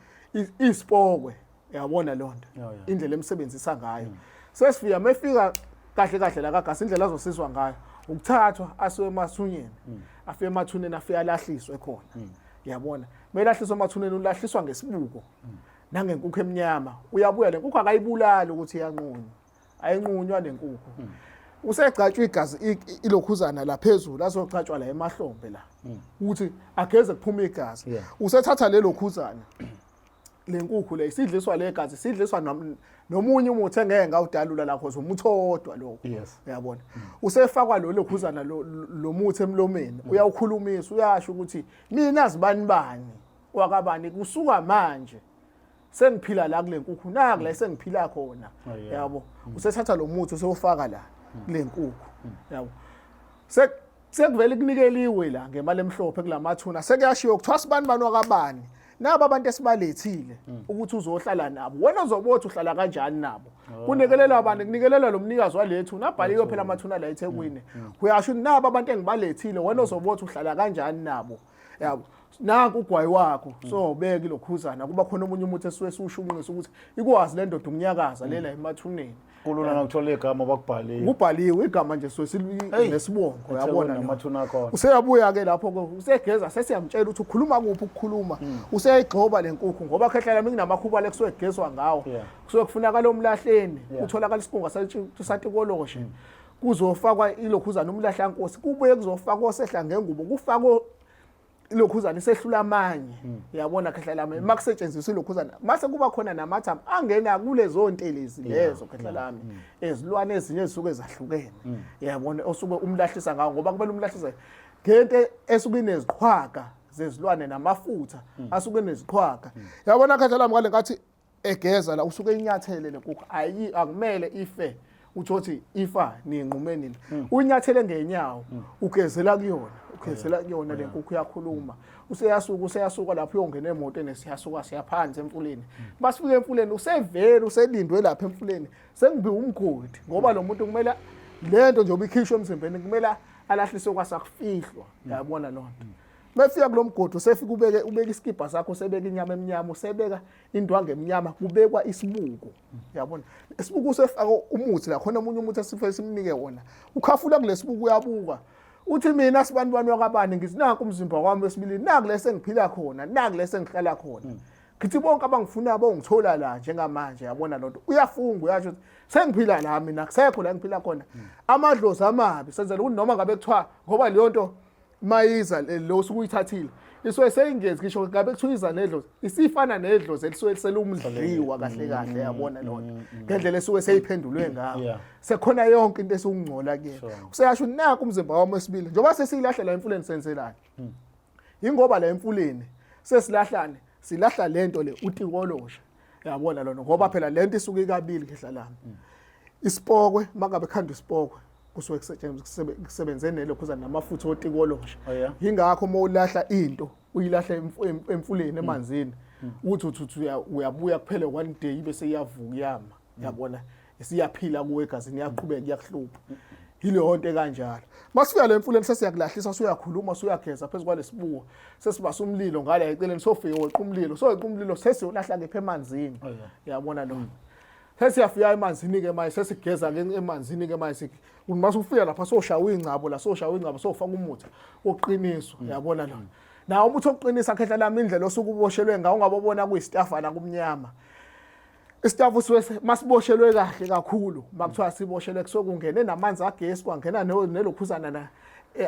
Speaker 4: isipokwe yabona leyo nto indlela emsebenzisa ngayo sesifika mefika kahle la kaGasa indlela azosizwa ngayo ukuthathwa asiwe emathunyeni afike emathuneni afike alahliswe khona yabona melahliswa emathuneni ulahliswa ngesibuko nangenkukhu eminyama uyabuya lenkukhu akayibulali ukuthi iyanqunywa ayinqunywa lenkukhu usegcatshwa igazi ilokhuzana laphezulu azogcatshwa la emahlombe la ukuthi ageze kuphuma igazi usethatha lelo khuzana lenkukhu le isidliswa legazi sidliswa nomunye umuthi engeke ngawudalula lakho zomuthi odwa lokho uyabona usefakwa lo lokhuzana lo muthi emlomeni uyawukhulumisa uyasho ukuthi mina zibani wakabani kusuka manje sengiphila la kule nkukhu naku la sengiphila khona yabo usethatha lo muthi usewufaka la kule nkukhu yabo sekuvele kunikeliwe la ngemali emhlophe kulamathuna sekuyashiyo kuthiwa sibani wakabani nabo abantu esibalethile ukuthi uzohlala nabo wena uzobothi uhlala kanjani nabo kunikelela abantu kunikelela lo mnikazi walethu nabhaliwe phela amathuna la eThekwini uyasho nabo abantu engibalethile wena uzobothi uhlala kanjani nabo yabo nanku ugwayi wakho sobeka ilokhuzana kuba khona omunye umuntu esuwe sushunqisa ukuthi ikwazi le ndoda umnyakaza lela emathuneni
Speaker 2: kulula ngokuthola igama bakubhaliwe
Speaker 4: kubhaliwe igama nje nesibongo yabona
Speaker 2: amathuna akho
Speaker 4: useyabuya ke lapho usegeza sesiyamtshela ukuthi ukhuluma kuphi ukukhuluma useyigxoba lenkukhu ngoba khehla lami nginamakhuba lekusuke gegezwa ngawo kusuke kufunakala omlahleni utholakala isipunga saTikoloshe kuzofakwa ilokhuzana umlahlankosi kubuye kuzofakwa osehla ngengubo kufakwa ilokhuzana isehlula amanye yabona khehla lami makusetshenziswa ilokhuzana mase kuba khona namathambo angena kulezo ntelezi lezo khehla lami ezilwane ezinye ezisuke ezahlukene yabona osuke umlahlisa ngawo ngoba kumele umlahlise ngento esuke neziqhwaga zezilwane namafutha asuke neziqhwaga yabona khehla lami ngale ngathi egeza la usuke inyathele lenkukhu akumele ife uthi ifa ninqumeni unyathele ngenyawo ugezela kuyona ukhezela kuyona lenkukhu yakhuluma useyasuka lapho uyongena emotweni siyasuka siyaphansi emfuleni basifika emfuleni usevela uselindwe lapha emfuleni sengibi umgodi ngoba lo muntu kumele lento nje obikhishwe emzimbeni kumele alahliswe kwasakufihlwa yabona lonto mefika kulomgodi usefika ubeka iskipa sakho sebeka inyama eminyama usebeka indwangu eminyama kubekwa isibuko yabona isibuko usefaka umuthi la khona omunye umuthi esifike simnike wona ukhafula kulesibuko uyabuka uthi mina sibani wakabani ngithi nanku umzimba wami wesibili naku lese ngiphila khona naku lese ngihlala khona ngithi bonke abangifuna bongithola la njengamanje yabona lonto uyafunga uyasho ukuthi sengiphila la mina kusekho la ngiphila khona amadlozi amabi senzela ukuthi noma ngabe kuthiwa ngoba leyo nto mayiza lo sukuyithathile isuke seyingezi ngisho ngabe kuthiwa iza nedlozi isifana nedlozi elisuke selumdliwa kahle yabona lonto ngendlela esuke seyiphendulwe ngayo sekhona yonke into esukungcola kuyena useyasho naku umzimba wami wesibili njoba sesilahlela emfuleni senzelani ingoba la emfuleni sesilahlane silahla lento le utikolosha yabona lona ngoba phela lento isuke ikabili ngehlalami isipokwe mangabe khanda isipokwe kusuke kusebenze nelokhuzana namafutha otikolosha ingakho uma ulahla into uyilahla emfuleni emanzini uthi uyabuya kuphele one day bese iyavuka yama yabona isiyaphila kuwe egazini yaqhubeka yakuhlupha yileyo nto kanjalo masifika le emfuleni sesiyakulahlisa uyakhuluma uyageza phezulu kwalesibuko sesibasa umlilo ngale eceleni sofike weqa umlilo soweqa umlilo sesiyolahla ngepha emanzini yabona lo sesiyafika emanzini ke manje sesigeza ke emanzini ke manje mase ufika lapha soshawa ingcabo la soshawa ingcabo sofaka umuthi oqiniso yabona lo nawo umuthi oqinisa khehla lami indlela osukuboshelwe ngawo ungabobona kuyistafana kumnyama istafu siwese masiboshelwe kahle kakhulu makuthiwa siboshelwe kusokungene namanzi agesi kwangena nelokhuzana na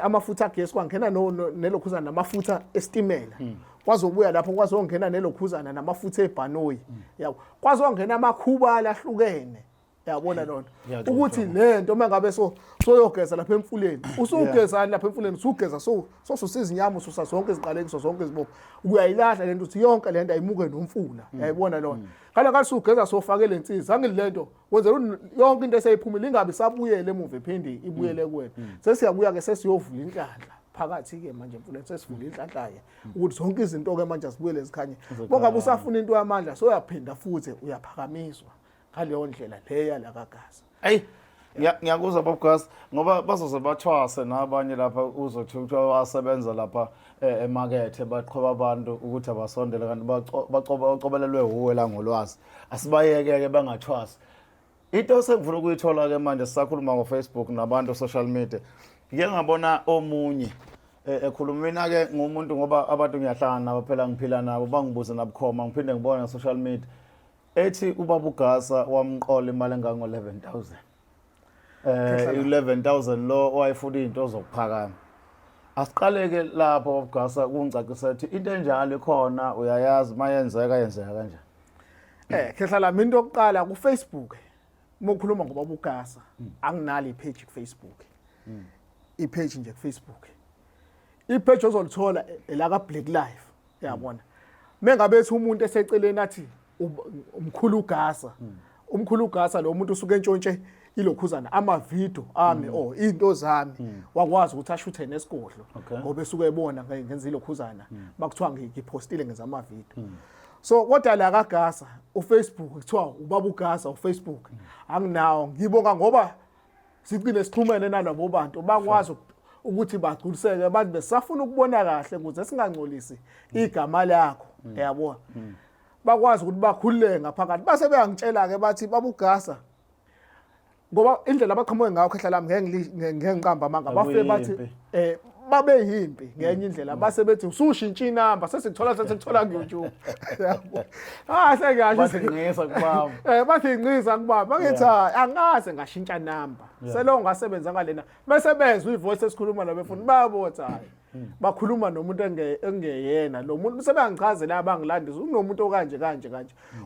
Speaker 4: amafutha agesi kwangena nelokhuzana namafutha estimela kwazobuya lapho kwazongena nelokhuzana namafutha ebhanoyi yabo kwazongena amakhuba alahlukene yabona lona ukuthi lento mangabe soyogeza lapha emfuleni usugeza lapha emfuleni usugeza sosusiza inyama ususa zonke iziqalekiso zonke izibopho uyayilahla lento uthi yonke lento ayimuke nomfula yayibona lona kala sugeza sofake lensiza angilento wenzela yonke into eseyiphumile ingabe sabuyele emuva ephindi ibuyele kuwena sesiyabuya ke sesiyovula inhlanhla phakathi ke manje emfuleni sesivula inhlanhla ukuthi zonke izinto ke manje asibuyele ezikhanye bongabe usafuna into yamandla soyaphinda futhi uyaphakamiswa ngaleyo ndlela leya la kaGasa
Speaker 2: ngiyakuzwa babuGasa ngoba bazoze bathwase nabanye lapha uzothi wasebenza lapha emarket baqhoba abantu ukuthi abasondele kanti bacobelelwe uwe la ngolwazi asibayeke ke bangathwasi into sengifuna ukuyithola ke manje sisakhuluma ngoFacebook nabantu social media ngike ngabona omunye ekhulumina ke ngumuntu ngoba abantu ngiyahlangana nabo phela ngiphila nabo bangibuze nabukhoma ngiphinde ngibona na social media ethi ubaba uGasa wamqola imali engango 11,000 11,000 lo wayefuna into zokuphakama asiqaleke lapho uGasa kungicacisa ukuthi into enjalo ikhona uyayazi mayenzeka kanjani
Speaker 4: khehla lami into yokuqala ku Facebook mokhuluma ngobaba uGasa anginali page ku Facebook ipage nje ku Facebook ipage ozolithola la ka Black Life yabona mengabe ethi umuntu eseceleni athi umkhulu uGasa umkhulu uGasa lo muntu usuke entshontshe ilokhuzana amavideo ami into zami wakwazi ukuthi ashuthe nesigodlo ngoba esuke ebona ngenza ilokhuzana bakuthiwa ngipostile ngenza amavideo so kodwa la kaGasa uFacebook kuthiwa ubaba uGasa uFacebook anginawo ngibonga ngoba siqine sixhumene nalabo bantu bakwazi ukuthi bagculiseke abantu besafuna ukubona kahle ukuze singangcolisi igama lakho yabona bakwazi ukuthi bakhulule ngaphakathi base beyangitshela ke bathi baba uGasa ngoba indlela abaqhamuke ngayo khehla lami ngengiqamba manga bafe bathi babe yimpi ngenye indlela base bethi usushintsha inamba sesikuthola ku YouTube sengasho
Speaker 2: bathingisa kubaba
Speaker 4: bathingisa kubaba ngithi angaze ngashintsha namba selo ngasebenza ngalena bese bezwe ivoice esikhuluma nabefuni bayabotha bakhuluma nomuntu engeyena lo muntu sebangichazela abangilandisa unomuntu okanje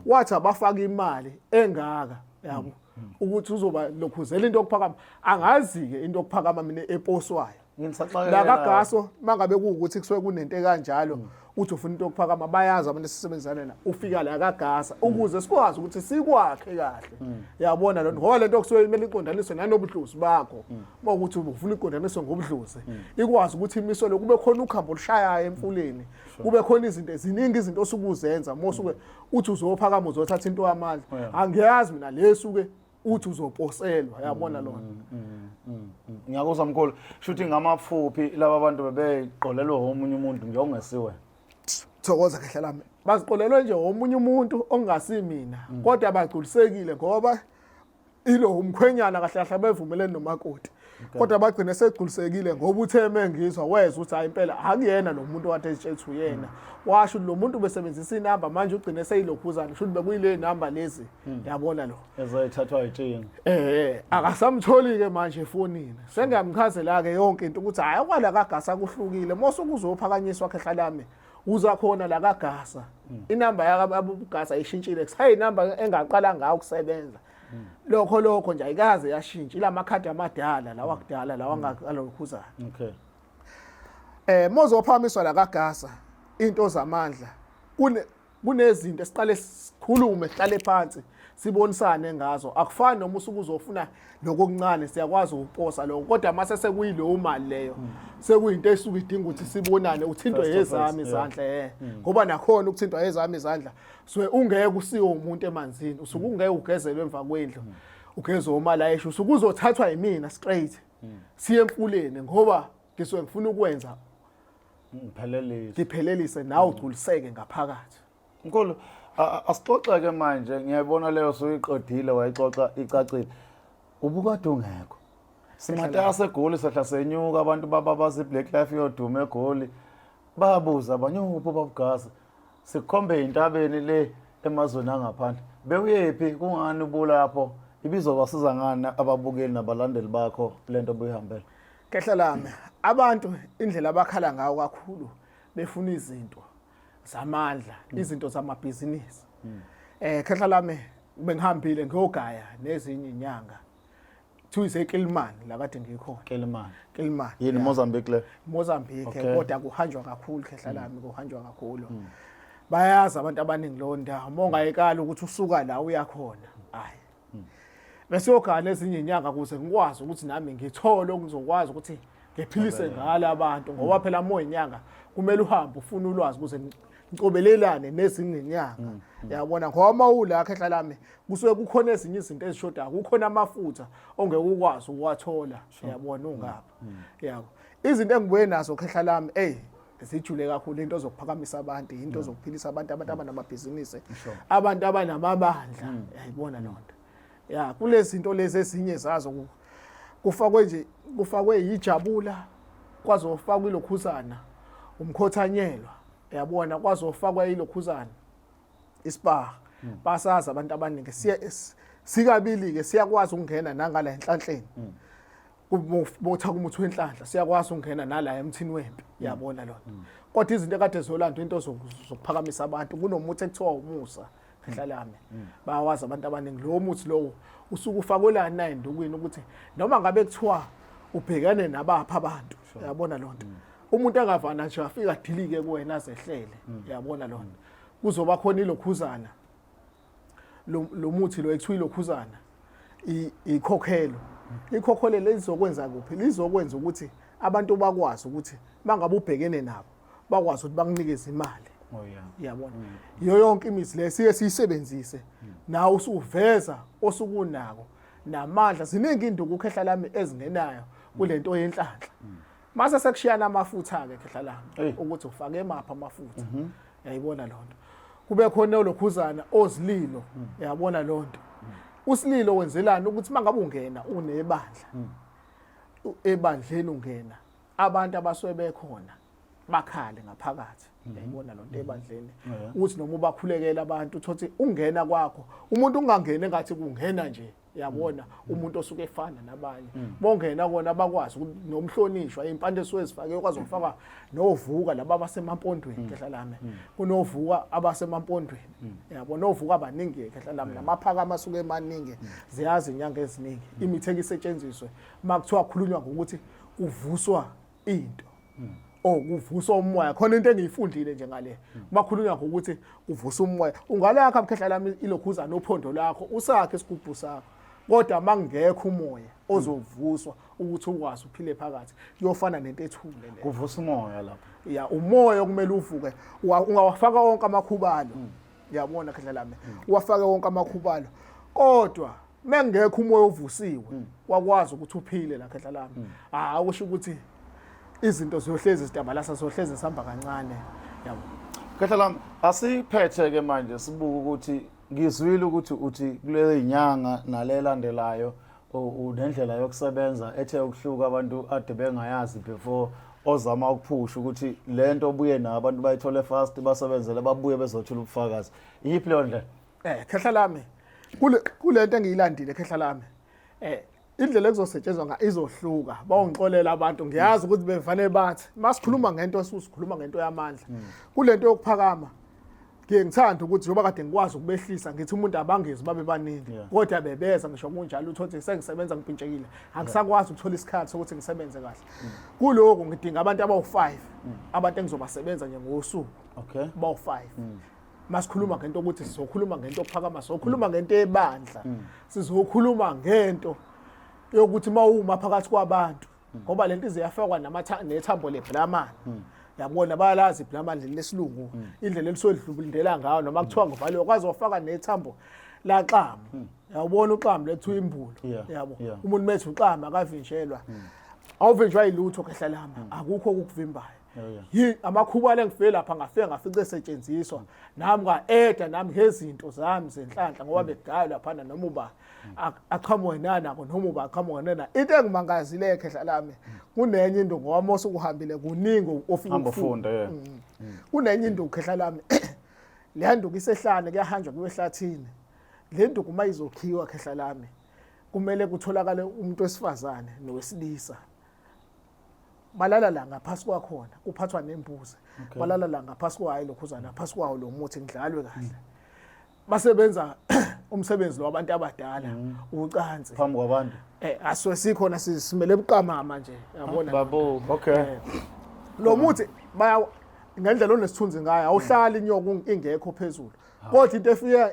Speaker 4: wathi abafaka imali engaka yabo ukuthi uzoba lokhuzela into yokuphakama angazi ke into yokuphakama mina eposwayo la kaGaso mangabe kuukuthi kusuke kunento kanjalo uthi ufuna into yokuphakama bayazi abantu sisebenzana na ufika la kaGasa ukuze sikwazi ukuthi sikwakhe kahle yabona lo ngoba lento kusuke imele iqondaniswe nanobudluzi bakho ukuthi ufuna iqondaniswe ngobudluzi ikwazi ukuthi imiso lokube khona ukhambo olushaya emfuleni kube khona izinto eziningi izinto osukuzenza mosuke uthi uzophakama uzothatha into yamandla angiyazi mina lesuke uthi uzoposelwa yabona lona
Speaker 2: ngiyakuzwa mkhulu shuthi ngamafuphi laba abantu bebeqolelwe omunye umuntu nje ongesiwe
Speaker 4: thokoza khehla lami baziqolelwe nje omunye umuntu ongasi mina kodwa bagculisekile ngoba ilo umkhwenyana kahle kahle bevumelene nomakoti kodwa bagcine segculisekile ngoba utheme ngizwa weza ukuthi hayi impela akuyena lo muntu wathi etshethwe uyena washo lo muntu besebenzisa inamba manje ugcine seyilokhuzana shuthi bekuyile namba lezi yabona lo
Speaker 2: ezoyithathwa itshinga
Speaker 4: akasamtholi ke manje efonini sengiyamchazela ke yonke into ukuthi hayi kwala kaGasa kuhlukile mose kuzophakanyiswa khehla lami uza khona la kaGasa inamba yakaBabuGasa ishintshile kusayi inamba engaqala ngayo ukusebenza lokho nje ayikaze yashintsha ila makhadi amadala lawa kudala lawa ngalokhuzana Mozophakamiswa la kaGasa into zamandla kunezinto esiqale sikhulume sihlale phansi sibonisane ngazo akufani noma usuku uzofuna lokuncane siyakwazi ukuposa lokho kodwa mase sekuyileyo mali leyo sekuyinto esuke idinga ukuthi sibonane uthintwe yezami izandla ngoba nakhona ukuthintwa yezami izandla so ungeke usiwe umuntu emanzini usuke ungeke ugezelwe emva kwendlu ugeze omala esho usuke uzothathwa yimina straight siye emfuleni ngoba ngisuke ngifuna ukwenza ngiphelelise nawe ugculiseke ngaphakathi.
Speaker 2: Nkulu asixoxe-ke manje ngiyayibona leyo soyiqedile wayixoxa icacile ubukade ungekho simataya segoli sehla senyuka abantu bababaza iBlack Life yodumo eGoli babuza abanye ubaba uGasa sikhombe intabeni le emazweni angaphandle bewuyephi kungani ubulapho ibizobasiza ngani ababukeli nabalandeli bakho lento obuyihambela.
Speaker 4: Kehla lami abantu indlela abakhala ngayo kakhulu befuna izinto zamandla izinto zamabhizinisi kehla lami bengihambile ngiyogaya nezinye inyanga kuthiwa eKilmani la kade ngikhona Kilmani
Speaker 2: yini Mozambique le
Speaker 4: Mozambique kodwa kuhanjwa kakhulu kehla lami kuhanjwa kakhulu bayazi abantu abaningi lo ndawo mongayekala ukuthi usuka la uyakhona hayi bese yogaya nezinye inyanga kuze ngikwazi ukuthi nami ngithole okuzokwazi ukuthi ngiphilise ngala abantu ngoba phela mo inyanga kumele uhambe ufuna ulwazi kuze ngicobelelane nezinye inyanga yabona ngoba mawula khehla lami kusuke kukhona ezinye izinto ezishodayo kukhona amafutha ongeke ukwazi ukwathola yabona ungapha yabo izinto engibuye nazo khehla lami zijule kakhulu into zokuphakamisa abantu into zokuphilisa abantu abanamabhizinisi abantu abanamabandla yayibona lonto ya kulezi zinto lezi ezinye zazo kufakwe yijabula kwazofakwa ilokhuzana umkhothanyelwa yabona kwazofakwa ilokhuzana ispa basaza abantu abaningi sikabili ke siyakwazi ukungena nangala enhlanhleni kubotha kumuthi wenhlanhla siyakwazi ukungena nala emthini wempi yabona lonto kodwa izinto ekade zolanda into zokuphakamisa abantu kunomuthi ekuthiwa umusa khehla lami bayawazi abantu abaningi lo muthi lowo usuku ufakwelana naye ndukwini ukuthi noma ngabe kuthiwa ubhekane nabapha abantu yabona lonto umuntu angavana nje afika dilike kuwena azehlele yabona lonto kuzoba khona ilokhuzana lo muthi lo ekuthiwa ilokhuzana ikhokhelo ikhokhole lezokwenza kuphi lizokwenza ukuthi abantu bakwazi ukuthi mangabe ubhekene nabo bakwazi ukuthi bakunikeze imali yabona iyo yonke imizi lesiye siyisebenzise nawe usuveza osukunako namandla ziningi induku khehla lami ezingenayo kulento yenhlanhla mase sekushiyana amafutha ke khehla lami ukuthi ufake emapha amafutha yayibona lonto kube khona lokhuzana ozililo yabona lonto usililo wenzelana ukuthi mangabe ungena unebandla ebandleni ungena abantu abasuke bekhona bakhale ngaphakathi yayibona lonto ebandleni ukuthi noma ubakhulekela abantu uthothi ungena kwakho umuntu ungangena engathi kungena nje yabona umuntu osuke efana nabanye bongena kona bakwazi nomhlonishwa impande esuke ezifake ukwazi ukufaka novuka laba abasemampondweni khehla lami kunovuka abasemampondweni yabona novuka abaningi khehla lami namaphaka asuke emaningi ziyazi inyanga eziningi imitheke isetshenziswe makuthiwa khulunywa ngokuthi kuvuswa into kuvuswa umoya khona into engiyifundile nje ngale makhulunywa ngokuthi uvusa umoya ungalakha mkhehla lami ilokhuza nophondo lakho usakhe isigubhu sakho kodwa mangekho umoya ozovuswa ukuthi ukwazi uphile phakathi kuyofana nento ethule le
Speaker 2: kuvusa umoya lapha
Speaker 4: ya umoya kumele uvuke ungawafaka wonke amakhubalo yabona khehla lami uwafake wonke amakhubalo kodwa mengekho umoya ovusiwe wakwazi ukuthi uphile la khehla lami usho ukuthi izinto ziyohlezi zidabalasa zohlezi sihamba kancane yabo
Speaker 2: khehla lami asiphethe ke manje sibuka ukuthi ngizwile ukuthi uthi kule inyanga nalelandelayo unendlela yokusebenza ethe ukuhluka abantu ade bengayazi before ozama ukuphusha ukuthi lento obuye na abantu bayithole fast basebenzele babuye bezothola ubufakazi iyiphi leyo ndlela
Speaker 4: khehla lami kulento engiyilandile khehla lami indlela ekuzosetshenzwa izohluka bawungixolela abantu ngiyazi ukuthi bevane bathi masikhuluma ngento esikhuluma ngento yamandla kulento yokuphakama ngithanda ukuthi njoba kade ngikwazi ukubehlisa ngithi umuntu abangezi babe baningi kodwa bebeza ngisho kunjalo uthothi sengisebenza ngipintshekile angisakwazi ukuthola isikhathi sokuthi ngisebenze kahle kuloko ngidinga abantu abawu5 abantu engizobasebenza nje ngosuku bawu5 masikhuluma ngento ukuthi sizokhuluma ngento okuphakama sizokhuluma ngento ebandla sizokhuluma ngento yokuthi mawuma phakathi kwabantu ngoba lento iziyafakwa nethambo leblamani yabona bayalazi iblamani lesilungu indlela elisodlulindela ngayo noma kuthiwa ngivaliwe kwazi wafaka nethambo laxama yabona uxama lethu imbulo yabo umuntu methu uxama akavinjelwa awuvinjwa yilutho khehlalama akukho ukuvimbayo amakhuba lengifike lapha ngafike ngafice esetshenziswa nami nga-eda nami ngezinto zami zenhlanhla ngoba bekudala laphana noma uba aqhamuke nanako noma uba aqhamuke nana into engimangazile ekhehla lami kunenye into ngoba mose ukuhambile kuningi ofika
Speaker 2: ukufunda
Speaker 4: kunenye into ukhehla lami le nduku isehlane kuyahanjwa kuwe ehlathini le nduku uma izokhiwa khehla lami kumele kutholakale umuntu wesifazane nowesilisa balala la ngaphasi kwakhona kuphathwa nembuzi balala la ngaphasi kwayo lokhuzana ngaphasi kwawo lo muthi ngidlalwe kahle basebenza umsebenzi lo abantu abadala ucansi
Speaker 2: phambi kwabantu
Speaker 4: aswe sikhona sisimele ebuqama manje yabona
Speaker 2: babo okay
Speaker 4: lo muthi baya ngendlela onesithunzi ngayo awuhlali inyoka ingekho phezulu kodwa into efika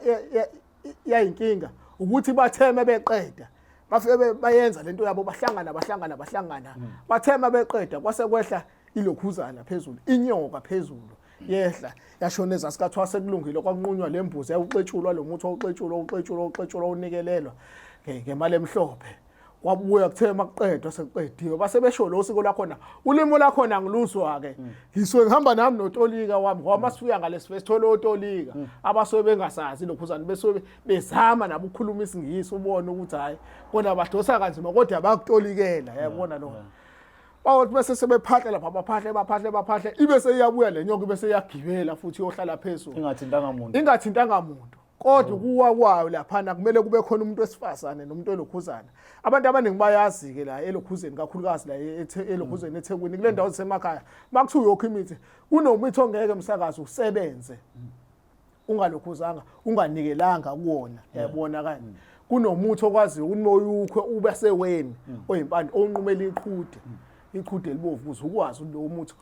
Speaker 4: yayinkinga ukuthi batheme beqeda bafike bayenza lento yabo bahlangana bathema beqeda kwase kwehla ilokhuzana phezulu inyoka phezulu yehla yashoneza sikathwa sekulungile kwakunqunywa lembuzi yawuxetshulwa lo muthi wawuxetshulwa unikelelwa ngemali emhlophe wabuya kuthema kuqedwa sekuqediwe base besho lo siko lakhona ulimo lakhona ngiluzwa ke ngisuke ngihamba nami notolika wami ngoba masifika ngalesi sithole otolika abasuke bengasazi lokhuzana besuke bezama nabo ukukhuluma isingisi ubone ukuthi hayi kona badosa kanzima kodwa bakutolikela yabona lo bawothi bese sebephahla lapha baphahle ibe seyabuya lenyoka ibe seyagibela futhi yohlala phezulu ingathintanga umuntu kodwa kuwa kwayo lapha kumele kube khona umuntu wesifazane nomuntu elokhuzana abantu abaningi bayazi ke la elokhuzeni kakhulukazi la elokhuzeni eThekwini kule ndawo zasemakhaya makuthiwa uyokho imithi kunomithi ongeke umsakazi usebenze ungalokhuzanga unganikelanga kuwona yabona kanje kunomuthi okwazi umoyukho ube seweni oyimpande onqumela iqhude libovu ukuze ukwazi lo muthi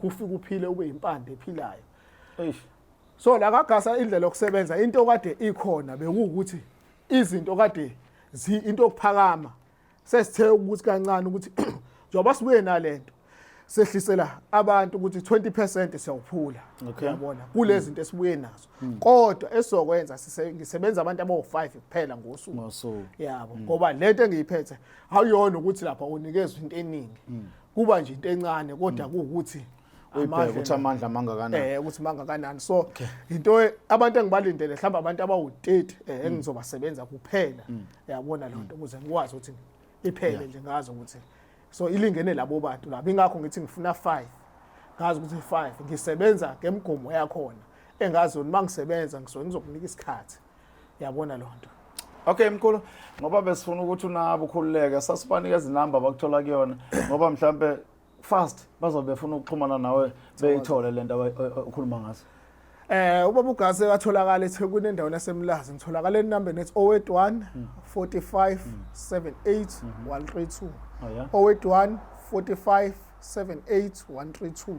Speaker 4: ufika uphile ube impande ephilayo so la kagasa indlela yokusebenza into kade ikhona bekuwukuthi izinto kade into okuphakama sesithe ukuthi kancane ukuthi njoba sibuye nalento sehlisela abantu ukuthi 20% siyawuphula uyabona kulezi zinto esibuye nazo kodwa esizokwenza ngisebenza abantu abawu5 kuphela ngosuku yabo ngoba lento engiyiphethe awuyona ukuthi lapha unikezwe into eningi kuba nje into encane kodwa kuukuthi
Speaker 2: ukuthi amandla mangakanani
Speaker 4: ukuthi mangakanani so into abantu engibalindele mhlawumbe abantu abawu30 engizobasebenza kuphela yabona lonto ukuze ngikwazi ukuthi iphele nje ngazo ukuthi so ilingene labo bantu labo ingakho ngithi ngifuna 5 ngazi ukuthi 5 ngisebenza ngemgomo yakhona engazi uma ngisebenza ngizokunika isikhathi yabona lonto
Speaker 2: okay mkhulu ngoba besifuna ukuthi unabo ukhululeke sasibanikeza inamba bakuthola kuyona ngoba mhlambe fast bazobe befuna ukuxhumana nawe beyithole lento ukhuluma ngazo
Speaker 4: ubaba uGasi watholakala eThekwini endaweni yaseMlazi ngitholakala enambeni ethi 081 45 78 132 081 45 78 132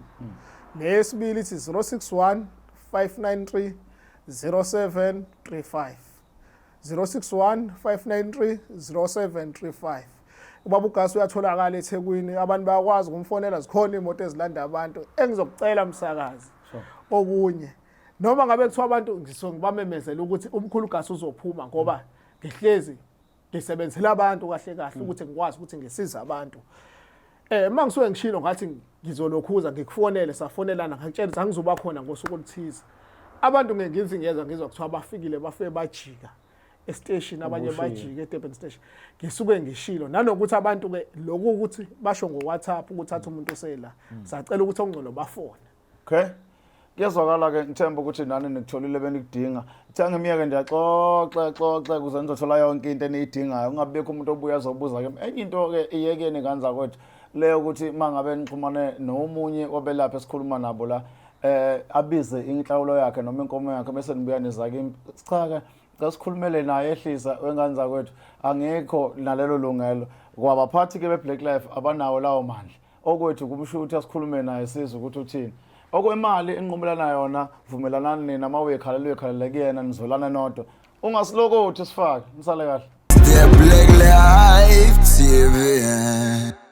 Speaker 4: nesibili ithi 061 593 0735 061 593 0735 ubaba uGasi uyatholakala eThekwini abantu bayakwazi ukumfonela zikhona imoto ezilanda abantu engizokucela umsakazi okunye noma ngabe kuthiwa abantu ngibamemezela ukuthi umkhulu uGasi uzophuma ngoba ngihlezi ngisebenzela abantu kahle ukuthi ngikwazi ukuthi ngisize abantu mangisuke ngishilo ngathi ngizolokhuza ngikufonele safonelana ngakutshela ukuthi angizoba khona ngosuku oluthize abantu ngiyeza ngizwa kuthiwa bafikile bafike bajika estation abanye bajike eDurban station ngisuke ngishilo nanokuthi abantu ke lokhu ukuthi basho ngoWhatsApp ukuthatha umuntu osela sacela ukuthi ongcono bafone
Speaker 2: okay kuyezwakala ke ngithemba ukuthi nani nikutholile benikudinga ithange imiyeke ndiyaxoxa kuze nizothola yonke into eniyidingayo ungabekho umuntu obuya azobuza ke enye into ke iyekeni kanza kwethu leyo ukuthi mangabe nixhumane nomunye obelapha esikhuluma nabo la abize inhlawulo yakhe noma inkomo yakhe bese nibuya niza kimi. Cha-ke sikhulumele naye ehlisa wengane zakwethu angekho nalelo lungelo kwabaphathi-ke be-Black Life abanawo lawo mandla. Okwethu kumsho ukuthi asikhulume naye sizwe ukuthi uthini. Okwemali enqubelana yona vumelanani nina uma uyekhalele kuyena nizolana nodwa. Ungasilokothi sifake nisale kahle.
Speaker 5: The Black Life TV.